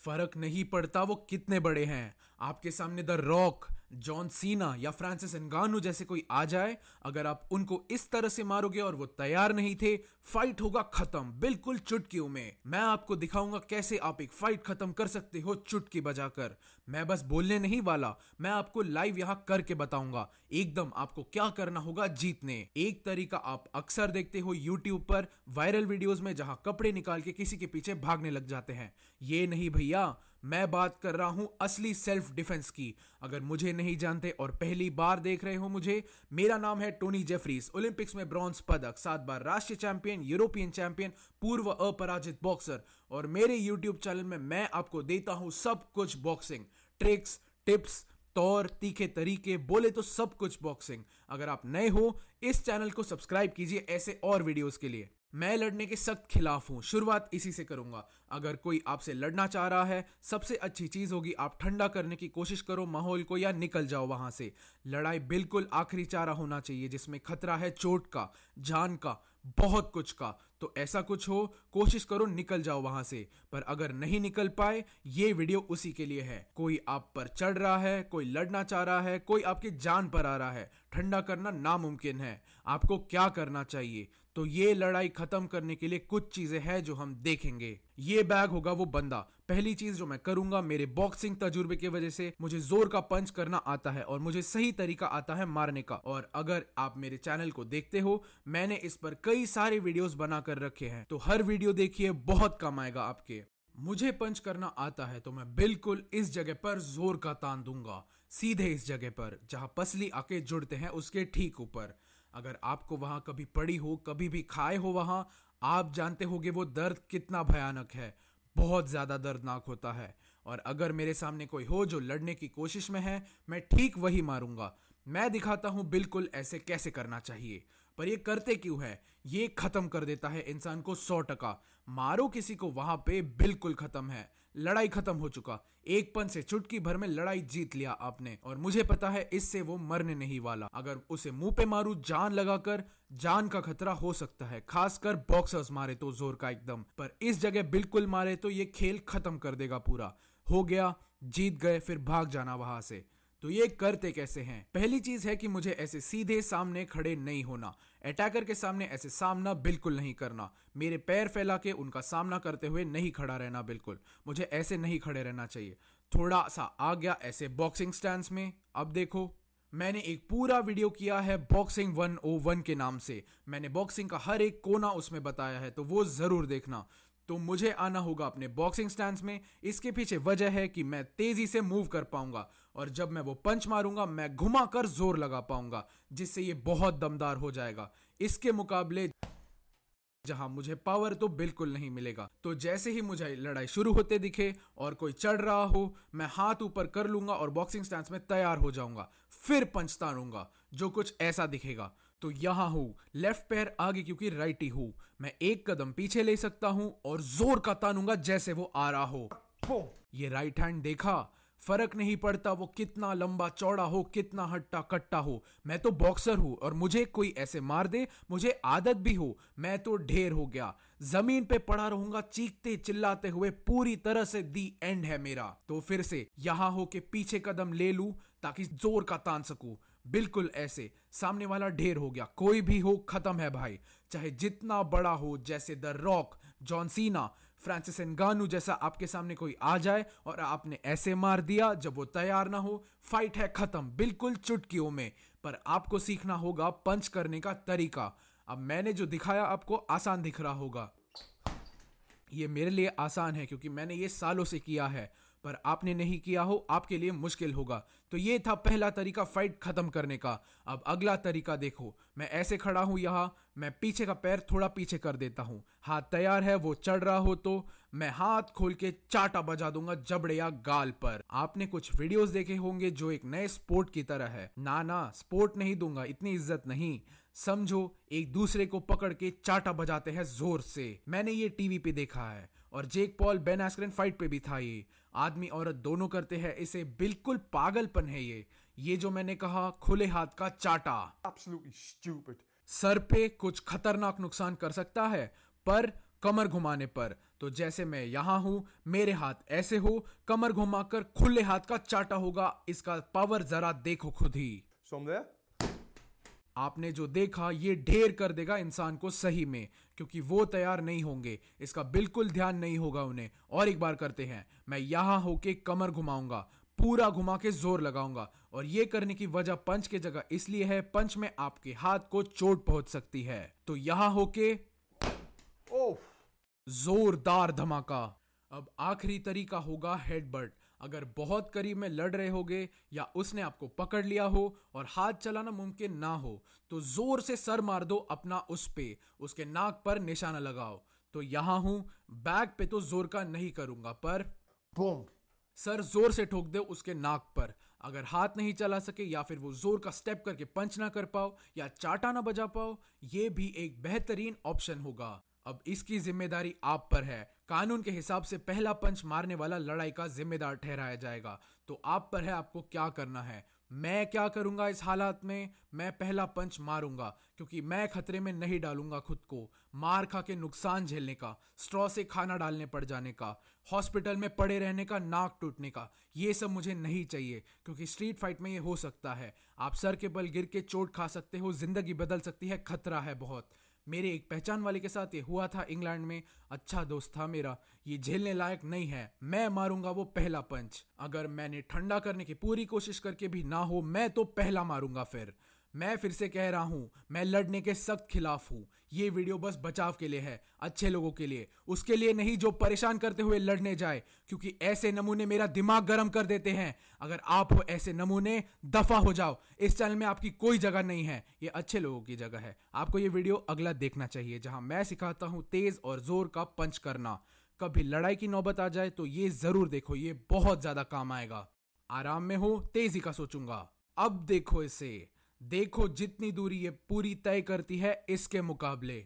फर्क नहीं पड़ता वो कितने बड़े हैं। आपके सामने द रॉक, जॉन सीना या फ्रांसिस नगानू जैसे कोई आ जाए, अगर आप उनको इस तरह से मारोगे और वो तैयार नहीं थे, फाइट होगा खत्म बिल्कुल चुटकियों में। मैं आपको दिखाऊंगा कैसे आप एक फाइट खत्म कर सकते हो चुटकी बजाकर। मैं बस बोलने नहीं वाला, मैं आपको लाइव यहां करके बताऊंगा एकदम आपको क्या करना होगा जीतने। एक तरीका आप अक्सर देखते हो यूट्यूब पर वायरल वीडियोस में, जहां कपड़े निकाल के किसी के पीछे भागने लग जाते हैं। ये नहीं भैया, मैं बात कर रहा हूं असली सेल्फ डिफेंस की। अगर मुझे नहीं जानते और पहली बार देख रहे हो मुझे, मेरा नाम है टोनी जेफरीज, ओलंपिक्स में ब्रॉन्ज पदक, 7 बार राष्ट्रीय चैंपियन, यूरोपियन चैंपियन, पूर्व अपराजित बॉक्सर। और मेरे यूट्यूब चैनल में मैं आपको देता हूं सब कुछ बॉक्सिंग, ट्रिक्स, टिप्स, तौर, तीखे तरीके, बोले तो सब कुछ बॉक्सिंग। अगर आप नए हो, इस चैनल को सब्सक्राइब कीजिए ऐसे और वीडियोस के लिए। मैं लड़ने के सख्त खिलाफ हूं, शुरुआत इसी से करूंगा। अगर कोई आपसे लड़ना चाह रहा है, सबसे अच्छी चीज होगी आप ठंडा करने की कोशिश करो माहौल को, या निकल जाओ वहां से। लड़ाई बिल्कुल आखिरी चारा होना चाहिए, जिसमें खतरा है चोट का, जान का, बहुत कुछ का। तो ऐसा कुछ हो, कोशिश करो निकल जाओ वहां से। पर अगर नहीं निकल पाए, ये वीडियो उसी के लिए है। कोई आप पर चढ़ रहा है, कोई लड़ना चाह रहा है, कोई आपकी जान पर आ रहा है, ठंडा करना नामुमकिन है। आपको क्या करना चाहिए? तो ये लड़ाई खत्म करने के लिए कुछ चीजें हैं जो हम देखेंगे। ये बैग होगा वो बंदा। पहली चीज जो मैं करूंगा, मेरे बॉक्सिंग तजुर्बे की वजह से मुझे जोर का पंच करना आता है और मुझे सही तरीका आता है मारने का। और अगर आप मेरे चैनल को देखते हो, मैंने इस पर कई सारे वीडियोस बनाकर रखे हैं, तो हर वीडियो देखिए, बहुत काम आएगा आपके। मुझे पंच करना आता है तो मैं बिल्कुल इस जगह पर जोर का तान दूंगा, सीधे इस जगह पर जहां पसली आके जुड़ते हैं उसके ठीक ऊपर। अगर आपको वहां कभी पड़ी हो, कभी भी खाए हो वहां, आप जानते होगे वो दर्द कितना भयानक है, बहुत ज्यादा दर्दनाक होता है। और अगर मेरे सामने कोई हो जो लड़ने की कोशिश में है, मैं ठीक वही मारूंगा। मैं दिखाता हूं बिल्कुल ऐसे कैसे करना चाहिए। पर ये करते क्यों है? ये खत्म कर देता है इंसान को 100%। मारो किसी को वहां पे, बिल्कुल खत्म है, लड़ाई खत्म हो चुका। एक पंच से चुटकी भर में लड़ाई जीत लिया आपने। और मुझे पता है इससे वो मरने नहीं वाला। अगर उसे मुंह पे मारू जान लगाकर, जान का खतरा हो सकता है, खासकर बॉक्सर्स मारे तो जोर का एकदम। पर इस जगह बिल्कुल मारे तो ये खेल खत्म कर देगा पूरा। हो गया, जीत गए, फिर भाग जाना वहां से। तो ये करते कैसे हैं? पहली चीज है कि मुझे ऐसे सीधे सामने खड़े नहीं होना। अटैकर के सामने ऐसे सामना बिल्कुल नहीं करना। मेरे पैर फैला के उनका सामना करते हुए नहीं खड़ा रहना, बिल्कुल मुझे ऐसे नहीं खड़े रहना चाहिए। थोड़ा सा आ गया ऐसे बॉक्सिंग स्टैंस में। अब देखो, मैंने एक पूरा वीडियो किया है बॉक्सिंग 101 के नाम से। मैंने बॉक्सिंग का हर एक कोना उसमें बताया है, तो वो जरूर देखना। तो मुझे आना होगा अपने बॉक्सिंग स्टैंस में। इसके पीछे वजह है कि मैं तेजी से मूव कर पाऊंगा, और जब मैं वो पंच मारूंगा मैं घुमाकर जोर लगा पाऊंगा, जिससे ये बहुत दमदार हो जाएगा। इसके मुकाबले जहां मुझे पावर तो बिल्कुल नहीं मिलेगा। तो जैसे ही मुझे लड़ाई शुरू होते दिखे और कोई चढ़ रहा हो, मैं हाथ ऊपर कर लूंगा और बॉक्सिंग स्टैंस में तैयार हो जाऊंगा। फिर पंच तारूंगा, जो कुछ ऐसा दिखेगा। तो यहां हूं, लेफ्ट पैर आगे क्योंकि राइटी हूं, मैं एक कदम पीछे ले सकता हूं और जोर का तानूंगा जैसे वो आ रहा हो। ये राइट हैंड देखा? फर्क नहीं पड़ता वो कितना लंबा चौड़ा हो, कितना हट्टा कट्टा हो, मैं तो बॉक्सर हूं। और मुझे कोई ऐसे मार दे, मुझे आदत भी हो, मैं तो ढेर हो गया, जमीन पे पड़ा रहूंगा चीखते चिल्लाते हुए, पूरी तरह से दी एंड है मेरा। तो फिर से यहां हो के पीछे कदम ले लूं ताकि जोर का तान सकूं, बिल्कुल ऐसे। सामने वाला ढेर हो गया, कोई भी हो खत्म है भाई, चाहे जितना बड़ा हो, जैसे the Rock, John Cena, Francis Ngannou जैसा आपके सामने कोई आ जाए और आपने ऐसे मार दिया जब वो तैयार ना हो, फाइट है खत्म बिल्कुल चुटकियों में। पर आपको सीखना होगा पंच करने का तरीका। अब मैंने जो दिखाया आपको आसान दिख रहा होगा, ये मेरे लिए आसान है क्योंकि मैंने ये सालों से किया है, पर आपने नहीं किया हो, आपके लिए मुश्किल होगा। तो ये था पहला तरीका फाइट खत्म करने का। अब अगला तरीका देखो, मैं ऐसे खड़ा हूं यहां, मैं पीछे का पैर थोड़ा पीछे कर देता हूं, हाथ तैयार है, वो चढ़ रहा हो तो मैं हाथ खोल के चाटा बजा दूंगा जबड़े या गाल पर। आपने कुछ वीडियोस देखे होंगे जो एक नए स्पोर्ट की तरह है। ना, स्पोर्ट नहीं दूंगा, इतनी इज्जत नहीं। समझो, एक दूसरे को पकड़ के चाटा बजाते हैं जोर से। मैंने ये टीवी पे देखा है और जेक पॉल बेन एस्करेन फाइट पे भी था। ये आदमी औरत दोनों करते हैं इसे, बिल्कुल पागलपन है ये जो मैंने कहा खुले हाथ का चाटा Absolutely stupid. सर पे कुछ खतरनाक नुकसान कर सकता है, पर कमर घुमाने पर तो जैसे मैं यहां हूं, मेरे हाथ ऐसे हो, कमर घुमाकर खुले हाथ का चाटा होगा। इसका पावर जरा देखो खुद ही। So I'm there. आपने जो देखा ये ढेर कर देगा इंसान को सही में, क्योंकि वो तैयार नहीं होंगे, इसका बिल्कुल ध्यान नहीं होगा उन्हें। और एक बार करते हैं, मैं यहां होके कमर घुमाऊंगा, पूरा घुमा के जोर लगाऊंगा। और ये करने की वजह पंच की जगह इसलिए है, पंच में आपके हाथ को चोट पहुंच सकती है। तो यहां होके Oh. जोरदार धमाका। अब आखिरी तरीका होगा हेडबट। अगर बहुत करीब में लड़ रहे होगे या उसने आपको पकड़ लिया हो और हाथ चलाना मुमकिन ना हो, तो जोर से सर मार दो अपना उस पे, उसके नाक पर निशाना लगाओ। तो यहां हूं, बैक पे तो जोर का नहीं करूंगा, पर Boom. सर जोर से ठोक दो उसके नाक पर। अगर हाथ नहीं चला सके या फिर वो जोर का स्टेप करके पंच ना कर पाओ या चाटा ना बजा पाओ, ये भी एक बेहतरीन ऑप्शन होगा। अब इसकी जिम्मेदारी आप पर है। कानून के हिसाब से पहला पंच मारने वाला लड़ाई का जिम्मेदार ठहराया जाएगा। तो आप पर है आपको क्या करना है। मैं क्या करूंगा इस हालात में, मैं पहला पंच मारूंगा, क्योंकि मैं खतरे में नहीं डालूंगा खुद को मार खा के नुकसान झेलने का, स्ट्रॉ से खाना डालने पड़ जाने का, हॉस्पिटल में पड़े रहने का, नाक टूटने का। ये सब मुझे नहीं चाहिए, क्योंकि स्ट्रीट फाइट में ये हो सकता है। आप सर के बल गिर के चोट खा सकते हो, जिंदगी बदल सकती है, खतरा है बहुत। मेरे एक पहचान वाले के साथ ये हुआ था इंग्लैंड में, अच्छा दोस्त था मेरा। ये झेलने लायक नहीं है, मैं मारूंगा वो पहला पंच। अगर मैंने ठंडा करने की पूरी कोशिश करके भी ना हो, मैं तो पहला मारूंगा। फिर मैं फिर से कह रहा हूं, मैं लड़ने के सख्त खिलाफ हूं। ये वीडियो बस बचाव के लिए है, अच्छे लोगों के लिए, उसके लिए नहीं जो परेशान करते हुए लड़ने जाए, क्योंकि ऐसे नमूने मेरा दिमाग गर्म कर देते हैं। अगर आप हो ऐसे नमूने, दफा हो जाओ, इस चैनल में आपकी कोई जगह नहीं है, ये अच्छे लोगों की जगह है। आपको ये वीडियो अगला देखना चाहिए, जहां मैं सिखाता हूं तेज और जोर का पंच करना। कभी लड़ाई की नौबत आ जाए तो ये जरूर देखो, ये बहुत ज्यादा काम आएगा। आराम में हो, तेजी का सोचूंगा। अब देखो इसे, देखो जितनी दूरी ये पूरी तय करती है इसके मुकाबले।